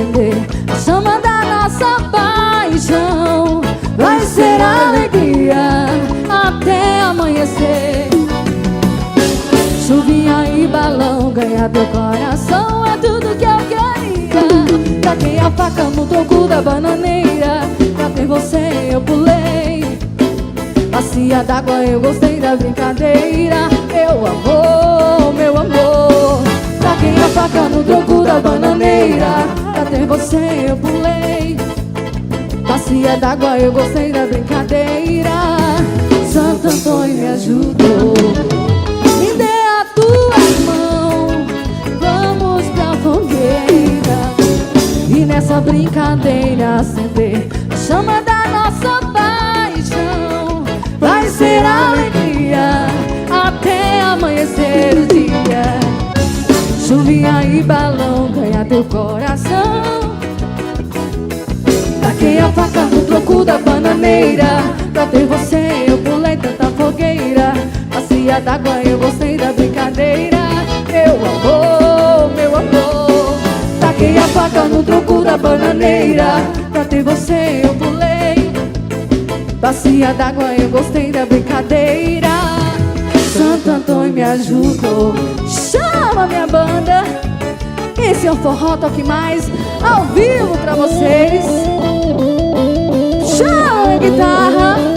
acender a chama da nossa paixão. Vai ser alegria até amanhecer. Chuvinha e balão, ganhar teu coração é tudo que eu queria. Taquei a faca no tronco da bananeira, pra ter você eu pulei. Bacia d'água, eu gostei da brincadeira. Meu amor, meu amor. Taquei a faca no tronco da bananeira, pra ter você eu pulei. Bacia d'água, eu gostei da brincadeira. Santo Antônio me ajudou. Me dê a tua mão, vamos pra fogueira, e nessa brincadeira acender a chama da nossa paixão. Vai ser alegria até amanhecer o dia. Chuvinha e balão, ganha teu coração. Taquei a faca no tronco da bananeira, pra ter você eu pulei tanta fogueira. Bacia d'água, eu gostei da brincadeira. Meu amor, meu amor. Taquei a faca no tronco da bananeira, pra ter você eu pulei. Bacia d'água, eu gostei da brincadeira. Santo Antônio me ajudou. Chama minha banda. Esse é o Forró Toquemais ao vivo pra vocês. Chama a guitarra.